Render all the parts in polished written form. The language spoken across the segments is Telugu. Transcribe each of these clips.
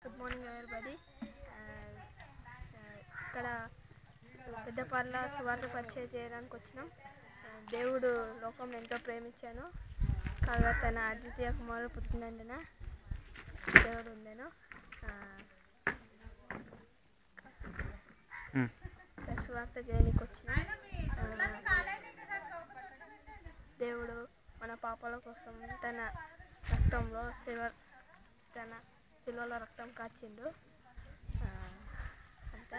Good morning everybody. ఇక్కడ పెద్దపర్ల సువార్త పరిచయం చేయడానికి వచ్చినాం. దేవుడు లోకం ఎంతో ప్రేమించాను కాగా తన అద్వితీయ కుమారుడు పుట్టినందున దేవుడు ఉందేను. సువార్త చేయడానికి వచ్చినాం. దేవుడు మన పాపాల కోసం తన రక్తంలో తన శిలువలో రక్తం కాచిండు. అంతే.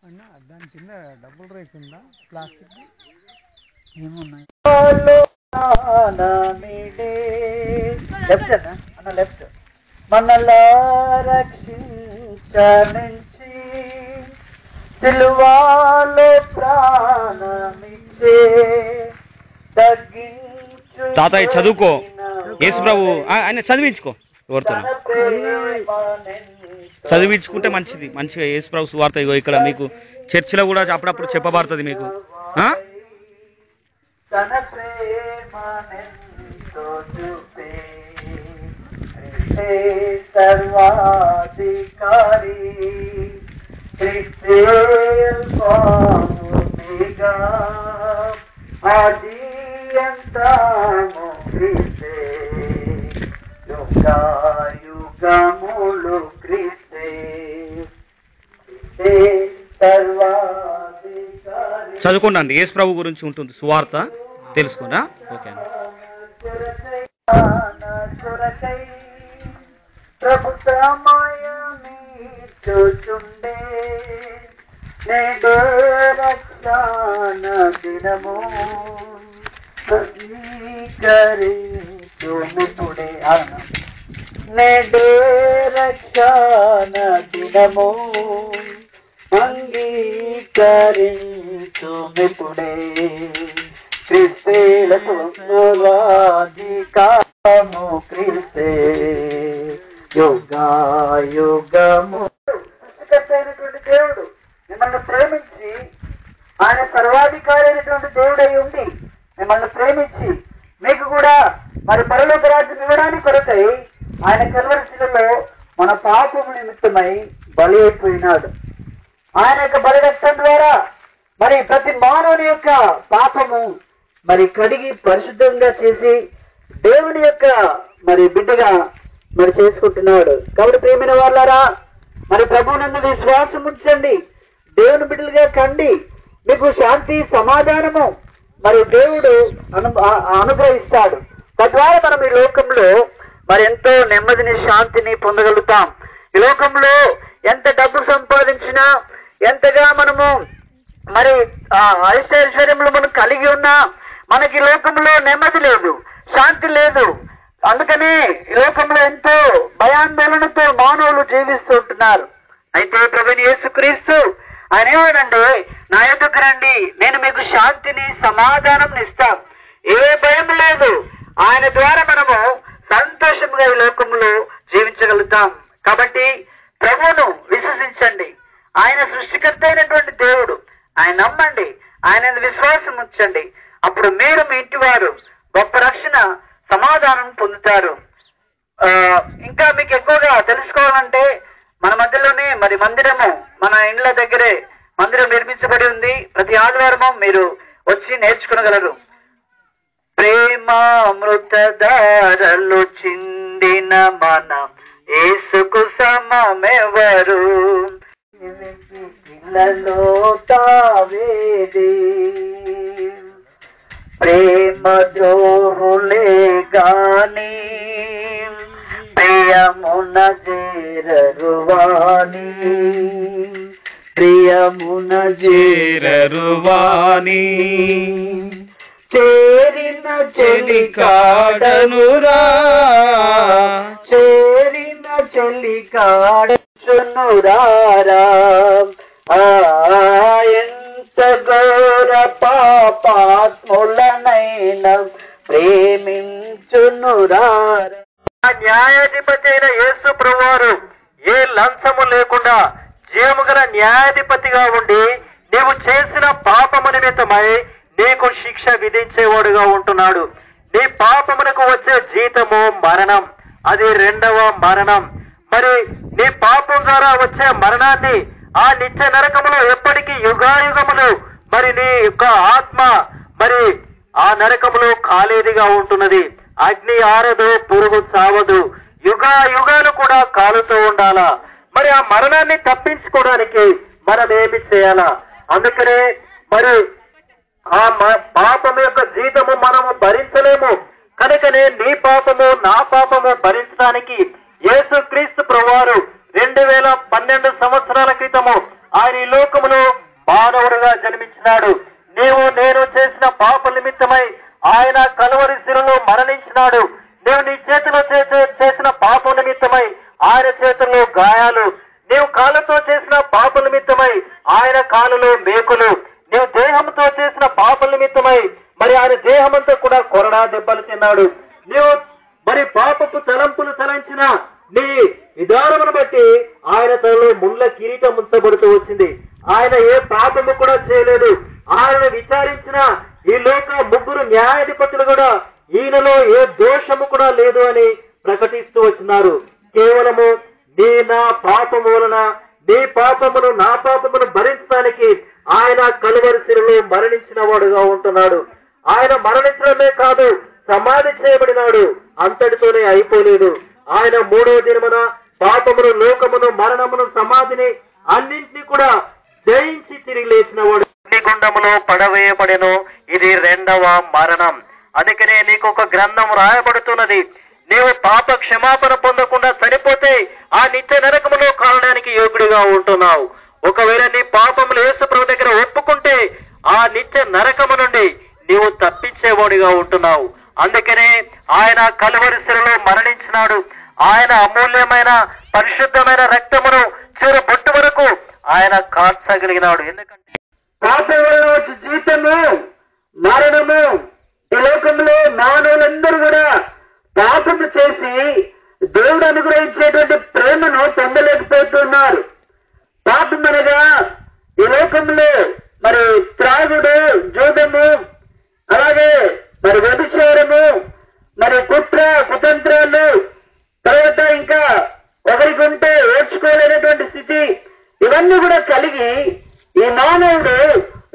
అన్నా దాని కింద డబుల్ రేక్ ఉందా ప్లాస్టిక్ ఏమున్నాయి? లెఫ్ట్ మనలా రక్షించనించి సిలువలో ప్రాణమిచ్చే తగ్గించు తాతయ్య చదువుకో, యేసు ప్రభు ఆయన చదివించుకో, ఎవరితో చదివించుకుంటే మంచిది. మంచిగా యేసు ప్రభు సువార్త ఇగో ఇక్కడ మీకు చర్చిలో కూడా అప్పుడప్పుడు చెప్పబడుతుంది మీకు. తన ప్రేమనెంతో చూపే సర్వాధికారి క్రిస్తేగా ఆది అంతము క్రిస్తే యుగములు క్రిస్తే సర్వాధికారి. చదువుకోండి, యేసు ప్రభు గురించి ఉంటుంది సువార్త, తెలుసుకోండి. ఓకే అండి. ప్రభుత్వమయమీచుచుండే నేడు రక్షణ దినము అంగీకరించుముడే నేడు రక్షణ దినము అంగీకరించుముడే క్రిస్తేలకు స్వాధికారము క్రిస్తే యుగము. సృష్టికర్తైనటువంటి దేవుడు మిమ్మల్ని ప్రేమించి ఆయన సర్వాధికారి అయినటువంటి దేవుడై ఉండి మిమ్మల్ని ప్రేమించి మీకు కూడా మరి పరలోక రాజ్యం ఇవ్వడానికి కొరకై ఆయన కల్వరి శిలలో మన పాపము నిమిత్తమై బలి అయిపోయినాడు. ఆయన యొక్క బలి రక్తం ద్వారా మరి ప్రతి మానవుని యొక్క పాపము మరి కడిగి పరిశుద్ధంగా చేసి దేవుని యొక్క మరి బిడ్డగా మరి చేసుకుంటున్నాడు. కాబట్టి ప్రియమైన వాళ్ళారా, మరి ప్రభువునందు విశ్వాసం ఉంచండి, దేవుని బిడ్డలుగా కండి, మీకు శాంతి సమాధానము మరి దేవుడు అనుగ్రహిస్తాడు. తద్వారా మనం ఈ లోకంలో మరి ఎంతో నెమ్మదిని శాంతిని పొందగలుగుతాం. ఈ లోకంలో ఎంత డబ్బు సంపాదించినా, ఎంతగా మనము మరి ఐశ్వర్యములు మనం కలిగి ఉన్నా మనకి లోకంలో నెమ్మది లేదు, శాంతి లేదు. అందుకని ఈ లోకంలో ఎంతో భయాందోళనతో మానవులు జీవిస్తూ ఉంటున్నారు. అయితే ప్రభువైన యేసుక్రీస్తు ఆయన ఏమనండి, నా యొద్దకు రండి, నేను మీకు శాంతిని సమాధానం ఇస్తాను, ఏ భయం లేదు. ఆయన ద్వారా మనము సంతోషంగా ఈ లోకంలో జీవించగలుగుతాం. కాబట్టి ప్రభువును విశ్వసించండి, ఆయన సృష్టికర్త అయినటువంటి దేవుడు, ఆయన నమ్మండి, ఆయన విశ్వాసం ఉంచండి. అప్పుడు మీరు మీ ఇంటి వారు గొప్ప రక్షణ సమాధానం పొందుతారు. ఇంకా మీకు ఎక్కువగా తెలుసుకోవాలంటే మన మధ్యలోనే మరి మందిరము, మన ఇండ్ల దగ్గరే మందిరం నిర్మించబడి ఉంది. ప్రతి ఆదివారము మీరు వచ్చి నేర్చుకోగలరు. ప్రేమామృతధారలు చిందిన మన యేసుకు సమమెవరు, పిల్లలో తావేది ప్రేమ ద్రోహులే గాని ప్రియమున చేరరువాని, ప్రియమున చేరరువాని చేరిన చెలికాడనురా, చేరిన చెలికాడనురారా. ఎంత ఘోర పాపాత్ములనైనా ప్రేమించునురారా. న్యాయాధిపతి అయిన యేసు ప్రభువారు ఏ లంచము లేకుండా జీవము గల న్యాయాధిపతిగా ఉండి నీవు చేసిన పాపము నిమిత్తమై నీకు శిక్ష విధించేవాడుగా ఉంటున్నాడు. నీ పాపమునకు వచ్చే జీతము మరణం, అది రెండవ మరణం. మరి నీ పాపం ద్వారా వచ్చే మరణాన్ని ఆ నిత్య నరకములో ఎప్పటికీ యుగాయుగములు మరి నీ యొక్క ఆత్మ మరి ఆ నరకములో కాలేదిగా ఉంటున్నది. అగ్ని ఆరదు, పురుగు చావదు, యుగాలు కూడా కాలుతూ ఉండాలా. మరి ఆ మరణాన్ని తప్పించుకోవడానికి మనం ఏమి చేయాలా? అందుకనే మరి ఆ పాపము యొక్క జీతము మనము భరించలేము. కనుకనే నీ పాపము నా పాపము భరించడానికి యేసుక్రీస్తు ప్రభువారు 2012 సంవత్సరాల క్రితము ఆయన ఈ లోకములో మానవుడిగా జన్మించినాడు. నీవు నేను చేసిన పాప నిమిత్తమై ఆయన కలువరి శిలువలో మరణించినాడు. నీవు నీ చేతిలో చేసిన పాపం నిమిత్తమై ఆయన చేతుల్లో గాయాలు, నీవు కాళ్ళతో చేసిన పాప నిమిత్తమై ఆయన కాళ్ళలో మేకులు, నీవు దేహంతో చేసిన పాప నిమిత్తమై మరి ఆయన దేహమంతా కూడా కొరడా దెబ్బలు తిన్నాడు. నీవు మరి పాపపు తలంపులు తలంచిన నీ విధానమును బట్టి ఆయన తనలో ముళ్ళ కిరీటం ఉంచబడుతూ వచ్చింది. ఆయన ఏ పాపము కూడా చేయలేదు. ఆయన విచారించిన ఈ లోక ముగ్గురు న్యాయాధిపతులు కూడా ఈయనలో ఏ దోషము కూడా లేదు అని ప్రకటిస్తూ వచ్చినారు. కేవలము నీ నా పాపము వలన నీ పాపమును నా పాపమును భరించడానికి ఆయన కలువరి శిలువలో మరణించిన వాడుగా ఉంటున్నాడు. ఆయన మరణించడమే కాదు, సమాధి చేయబడినాడు. అంతటితోనే అయిపోలేదు. ఆయన 3వ దినమున పాపమును, లోకమును, మరణమును, సమాధిని అన్నింటినీ కూడా జయించి తిరిగి లేచిన వాడు. అగ్నిగుండములో పడవేయబడెను, ఇది రెండవ మరణం. అందుకనే నీకు ఒక గ్రంథం రాయబడుతున్నది. నీవు పాప క్షమాపణ పొందకుండా చనిపోతే ఆ నిత్య నరకములో కాలడానికి యోగ్యుడిగా ఉంటున్నావు. ఒకవేళ నీ పాపములు యేసు ప్రభు దగ్గర ఒప్పుకుంటే ఆ నిత్య నరకము నుండి నీవు తప్పించేవాడిగా ఉంటున్నావు. అందుకనే ఆయన కలువరి శిలువలో మరణించినాడు. ఆయన అమూల్యమైన పరిశుద్ధమైన రక్తమును చివరి బొట్టు వరకు ఆయన కార్చగలిగినాడు. ఎందుకంటే పాపం వల్ల వచ్చే జీతము మరణము. ఈ లోకంలో మానవులందరూ కూడా పాపము చేసి దేవుడు అనుగ్రహించేటువంటి ప్రేమను పొందలేకపోతున్నారు. పాపం అనగా ఈ లోకంలో మరి త్రాగుడు, జూదము, అలాగే మరి వ్యభిచారము, మరి కుట్ర కుతంత్రాలు, తర్వాత ఇంకా ఒకరికి ఉంటే ఓర్చుకోలేనటువంటి స్థితి, ఇవన్నీ కూడా కలిగి ఈ మానవుడు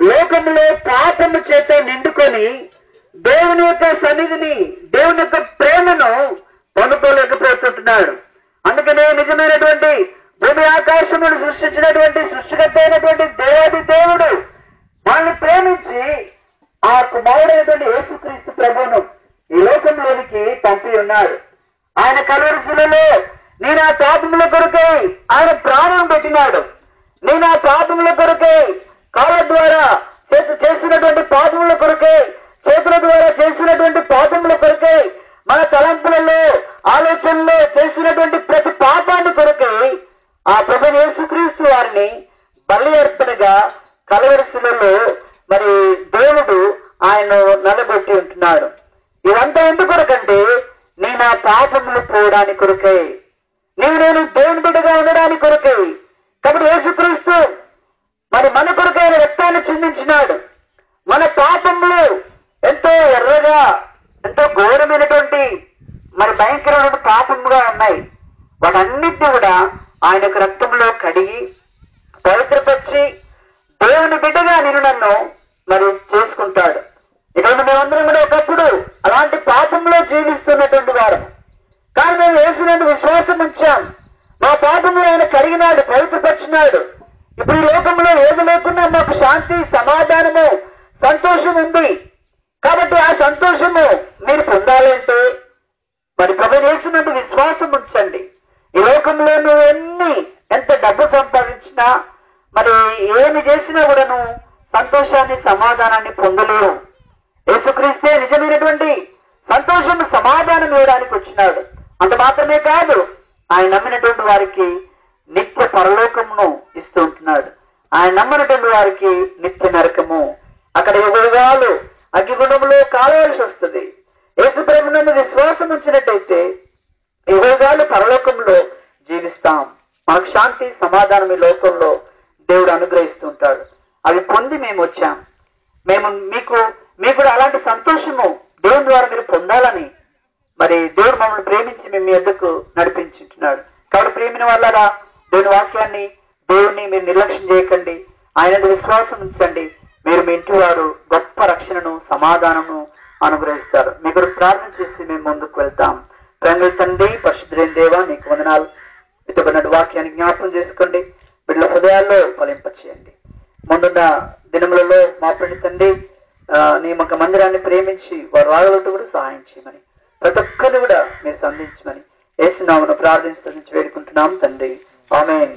లోకంలో పాపము చేత నిండుకొని దేవుని యొక్క సన్నిధిని, దేవుని యొక్క ప్రేమను పొందుకోలేకపోతుంటున్నాడు. అందుకనే నిజమైనటువంటి భూమి ఆకాశమును సృష్టించినటువంటి సృష్టికర్త అయినటువంటి దేవాది దేవుడు వాళ్ళని ప్రేమించి ఆ కుమారుడైనటువంటి యేసుక్రీస్తు ప్రభువును ఈ లోకంలోనికి పంపి ఉన్నాడు. ఆయన కలువరి శిలువలో నేను ఆ పాపముల కొరకై ఆయన ప్రాణం పెట్టినాడు. నేను ఆ పాపముల కొరకై కాళ్ళ ద్వారా చేసినటువంటి పాపముల కొరకై, చేతుల ద్వారా చేసినటువంటి పాపముల కొరకై, మన తలంపులలో ఆలోచనలో చేసినటువంటి ప్రతి పాపాన్ని కొరకై ఆ ప్రభు యేసుక్రీస్తు వారిని బలి అర్పణగా కలువరి శిలువలో మరి దేవుడు ఆయన నిలబెట్టి ఉంటున్నాడు. ఇదంతా ఎందుకు కొరకంటే నేను ఆ పాపములు పోవడానికి కొరకై, నేను దేవుని బిడ్డగా ఉండడానికి కొరకై. కాబట్టి యేసుక్రీస్తు మరి మన కొరకై ఆయన రక్తాన్ని చిందించినాడు. మన పాపములు ఎంతో ఎర్రగా, ఎంతో ఘోరమైనటువంటి మరి భయంకరమైన పాపముగా ఉన్నాయి. వాటన్నిటిని కూడా ఆయన యొక్క రక్తంలో కడిగి పవిత్రపరిచి దేవుని బిడ్డగా నేను నన్ను మరి చేసుకుంటాడు. ఇటువంటి మేమందరం కూడా ఒకప్పుడు అలాంటి పాపంలో జీవిస్తున్నటువంటి వారు, కానీ మేము యేసునందు విశ్వాసం ఉంచాం. మా పాపంలో ఆయన కడిగినాడు, పవిత్రపరిచినాడు. ఇప్పుడు ఈ లోకంలో ఏది లేకుండా మాకు శాంతి, సమాధానము, సంతోషం ఉంది. కాబట్టి ఆ సంతోషము మీరు పొందాలంటే మరి ప్రభు యేసునందు విశ్వాసం ఉంచండి. ఈ లోకంలో నువ్వు ఎంత డబ్బు సంపాదించినా మరి ఏమి చేసినా కూడా నువ్వు సంతోషాన్ని, సమాధానాన్ని పొందలేవు. యేసుక్రీస్తే నిజమైనటువంటి సంతోషం, సమాధానం ఇవ్వడానికి వచ్చినాడు. అంత మాత్రమే కాదు, ఆయన నమ్మినటువంటి వారికి నిత్య పరలోకమును ఇస్తూ ఉంటున్నాడు. ఆయన నమ్మినటువంటి వారికి నిత్య నరకము, అక్కడ యుగాలు అగ్నిగుండంలో కాలవలసి వస్తుంది. యేసు ప్రభువునందు విశ్వాసం ఉంచినట్టయితే యుగాలు పరలోకంలో జీవిస్తాం. మనకు శాంతి, సమాధానం ఈ లోకంలో దేవుడు అనుగ్రహిస్తుంటాడు. అవి పొంది మేము వచ్చాం. మీకు కూడా అలాంటి సంతోషము దేవుని ద్వారా మీరు పొందాలని మరి దేవుడు మమ్మల్ని ప్రేమించి మేము మీ వద్దకు నడిపించుంటున్నాడు. కాబట్టి ప్రేమిన వాళ్ళరా, దేవుని వాక్యాన్ని, దేవుణ్ణి మీరు నిర్లక్ష్యం చేయకండి. ఆయన విశ్వాసం ఉంచండి. మీరు మీ ఇంటి వారు గొప్ప రక్షణను, సమాధానము అనుగ్రహిస్తారు. మీ కొరకు ప్రార్థన చేసి మేము ముందుకు వెళ్తాం. ప్రేమ తండ్రి, పరిశుద్ధులైన దేవా, నీకు వందనాలు. ఇతబడిన వాక్యాన్ని జ్ఞాపకం చేసుకోండి, బిడ్డల హృదయాల్లో ఫలింపచేయండి. ముందున్న దినములలో మా ప్రియ తండ్రి నీ యొక్క మందిరాన్ని ప్రేమించి వారు రాగలతో కూడా సహాయం చేయమని, ప్రతి ఒక్కరిని కూడా మీరు సంధించమని యేసునామమున ప్రార్థించి వేడుకుంటున్నాం తండ్రి. ఆమేన్.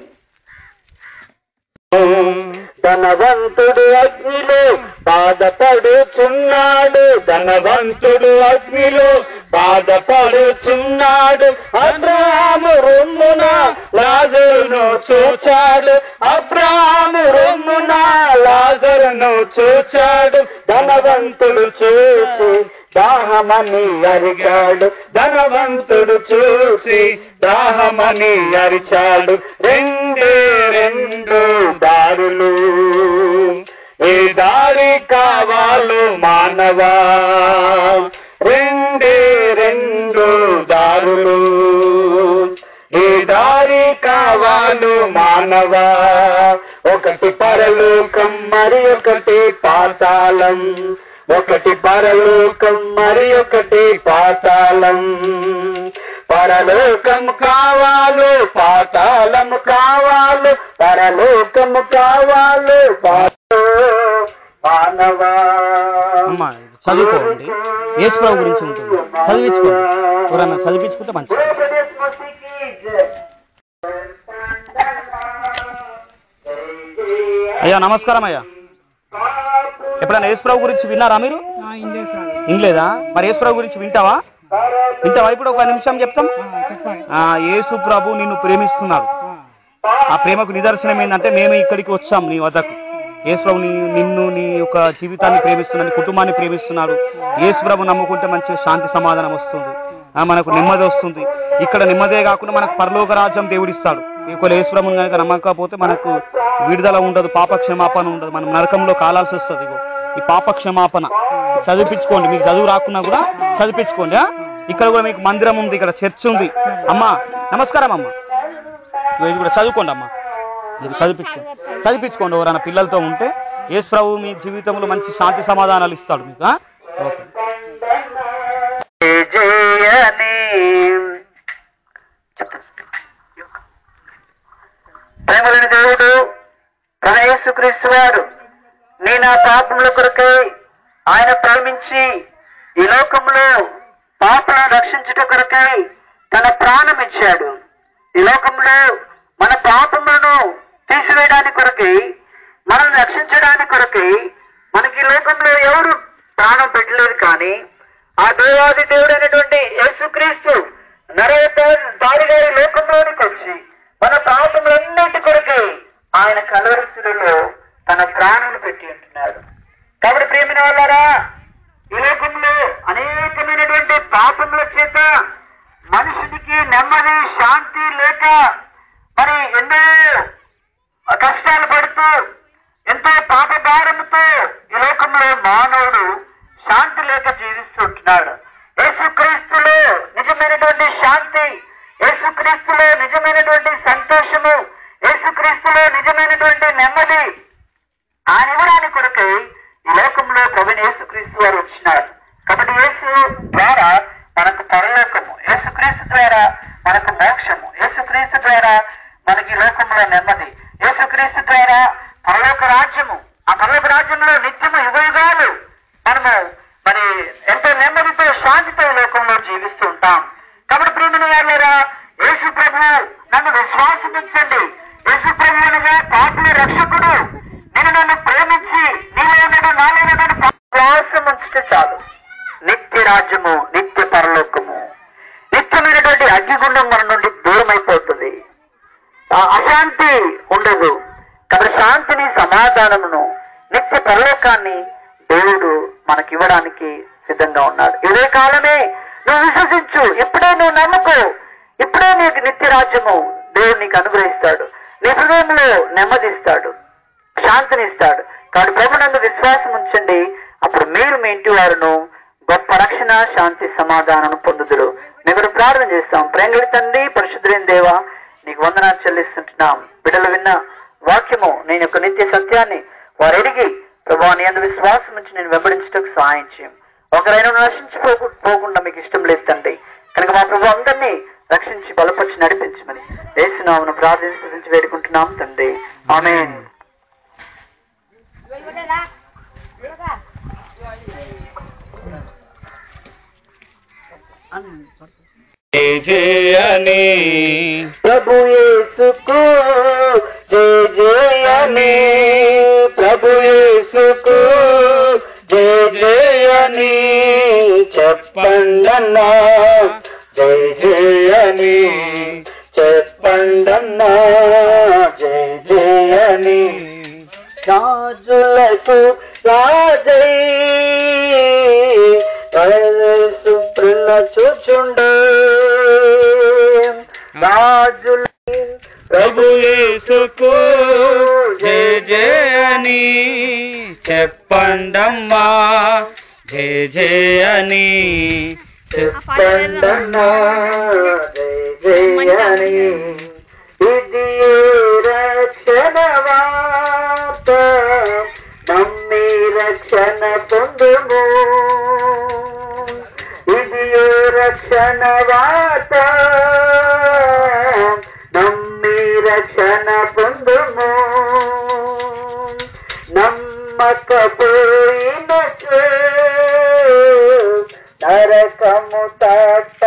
ధనవంతుడు అగ్నిలో బాధపడుచున్నాడు, ధనవంతుడు అగ్నిలో బాధపడుచున్నాడు. అబ్రాహాము రొమ్మున లాజరును చూచాడు, అబ్రాహాము రొమ్మున లాజరును చూచాడు. ధనవంతుడు చూసి దాహమని అరిచాడు, ధనవంతుడు చూసి దాహమని అరిచాడు. రెండే రెండు దారులు, ఏ దారి కావాలో మానవా, రెండే రెండు దారులు, ఏ దారి కావాలో మానవా. ఒకటి పరలోకం, మరి ఒకటి పాతాళం, ఒకటి పరలోకం, మరి ఒకటి పాతాళం. పరలోకం కావాలో పాతాళం కావాలో, పరలోకం కావాలో మానవా. చదువుకోండి, యేసు ప్రభు గురించి ఉంటుంది, చదివించుకోండి. ఎవరన్నా చదివించుకుంటే మంచిది. అయ్యా నమస్కారం అయ్యా. ఎప్పుడైనా యేసు ప్రభు గురించి విన్నారా మీరు? వినలేదా? మరి యేసు ప్రభు గురించి వింటావా? ఇప్పుడు ఒక నిమిషం చెప్తాం. యేసు ప్రభు నిన్ను ప్రేమిస్తున్నాడు. ఆ ప్రేమకు నిదర్శనం ఏంటంటే మేము ఇక్కడికి వచ్చాం నీ వద్దకు. యేసు ప్రభు నిన్ను, నీ యొక్క జీవితాన్ని ప్రేమిస్తున్నాడు, నీ కుటుంబాన్ని ప్రేమిస్తున్నాడు. యేసు ప్రభు నమ్ముకుంటే మంచి శాంతి, సమాధానం వస్తుంది, మనకు నెమ్మది వస్తుంది. ఇక్కడ నెమ్మదే కాకుండా మనకు పరలోక రాజ్యం దేవుడిస్తాడు. ఒకవేళ యేసు ప్రభుని కనుక నమ్మకపోతే మనకు విడుదల ఉండదు, పాప క్షమాపణ ఉండదు, మనం నరకంలో కాలాల్సి వస్తుంది. ఈ పాప క్షమాపణ చదివించుకోండి. మీకు చదువు రాకున్నా కూడా చదివించుకోండి. ఇక్కడ కూడా మీకు మందిరం ఉంది, ఇక్కడ చర్చ్ ఉంది. అమ్మా నమస్కారం అమ్మా. ఇది కూడా చదువుకోండి అమ్మా, చదివించుకోండి. ఎవరైనా పిల్లలతో ఉంటే యేసు ప్రభు మీ జీవితంలో మంచి శాంతి సమాధానాలు ఇస్తాడు మీకు. ఓకే. ప్రేమలేని దేవుడు యేసుక్రీస్తు వారు నీ నా పాపముల కొరకై ఆయన ప్రేమించి ఈ లోకంలో పాపలను రక్షించుట కొరకై తన ప్రాణం ఇచ్చాడు. ఈ లోకంలో మన పాపములను తీసివేయడానికి కొరకై, మనల్ని రక్షించడానికి కొరకై మనకి లోకంలో ఎవరు ప్రాణం పెట్టలేదు. కానీ ఆ దేవాది దేవుడు అయినటువంటి యేసుక్రీస్తు నరవతారిగా ఈ లోకంలోనికి వచ్చి మన పాపములన్నిటి కొరకై ఆయన కలవరిశిలలో తన ప్రాణాలు పెట్టి ఉంటున్నాడు. కాబట్టి ప్రియమైన వాళ్ళారా, ఈ లోకంలో అనేకమైనటువంటి పాపముల చేత మనుషునికి నెమ్మది, శాంతి లేక మరి ఎన్నో కష్టాలు పడుతూ ఎంతో పాప భారంతో ఈ లోకంలో మానవుడు శాంతి లేక జీవిస్తుంటున్నాడు. యేసుక్రీస్తు శాంతి, యేసుక్రీస్తులో నిజమైనటువంటి సంతోషము, యేసుక్రీస్తులో నిజమైనటువంటి నెమ్మది ఆయన ఇవ్వడానికి కొరకై ఈ లోకంలో ప్రభుని యేసుక్రీస్తు వారు వచ్చినారు. కాబట్టి యేసు ద్వారా మనకు పరలోకము, యేసుక్రీస్తు ద్వారా మనకు మోక్షము, యేసుక్రీస్తు ద్వారా మనకి లోకంలో నెమ్మది, యేసుక్రీస్తు ద్వారా పరలోక రాజ్యము. ఆ పరలోక రాజ్యంలో నిత్యము యుగయుగాలు మనము మరి ఎంతో నెమ్మదితో శాంతితో లోకంలో జీవిస్తూ ఉంటాం. కాబట్టి ప్రియమైన వారులారా, యేసు ప్రభు నన్ను విశ్వాసించండి. యేసు ప్రభు అనగా పాపుల రక్షకుడు. నేను నన్ను ప్రేమించి నీలో నాలో విశ్వాసం ఉంచితే చాలు. నిత్య రాజ్యము, నిత్య పరలోకము, నిత్యమైనటువంటి అగ్నిగుండం మన నుండి దూరం అయిపోతుంది. అశాంతి ఉండదు. కాబట్టి శాంతిని, సమాధానమును, నిత్య పరలోకాన్ని దేవుడు మనకి ఇవ్వడానికి సిద్ధంగా ఉన్నాడు. ఇదే కాలమే నువ్వు విశ్వసించు, ఇప్పుడే నువ్వు నమ్ముకో, ఇప్పుడే నీకు నిత్య రాజ్యము దేవుడు నీకు అనుగ్రహిస్తాడు. నీ హృదయంలో నెమ్మదిస్తాడు, శాంతిని ఇస్తాడు. కాబట్టి ప్రభునందు విశ్వాసం ఉంచండి. అప్పుడు మీరు మీ ఇంటి వారును గొప్ప రక్షణ, శాంతి, సమాధానం పొందుదురు. మేము ప్రార్థన చేస్తాం. ప్రేంగళి తండ్రి, పరిశుద్ధులైన దేవా, నీకు వందనాలు చెల్లిస్తుంటున్నాం. బిడ్డలు విన్న వాక్యము నేను యొక్క నిత్య సత్యాన్ని వారు ఎరిగి ప్రభావ నీ అందు విశ్వాసం నుంచి నేను వెంబడించటకు సహాయం చేయం. ఒకరైనా నశించిపోకుండా మీకు ఇష్టం లేదు తండ్రి. కనుక మా ప్రభు అందరినీ రక్షించి బలపరిచి నడిపించమని యేసునామమున ప్రార్థించి వేడుకుంటున్నాం తండ్రి. ఆమేన్. జయ జయని ప్రభు యేసుకు జయ జయని, ప్రభు యేసుకు జయ జయని చెప్పండన్నా, జయ జయని చెప్పండన్నా, జయ జయని. రాజులకు రాజై సుప్రల చూచుండు, రాజుల ప్రభు యేసుకు జయ జయని చెప్పండమ్మా, జయ జయని చెప్పండన్నా, జయ జయని. ఇది రక్షణ వార్త, నమ్మి రక్షణ పొందుము. ఇది రక్షణ వార్త, నమ్మి రక్షణ పొందుము. నమ్మకపోయినచో నరకము తప్ప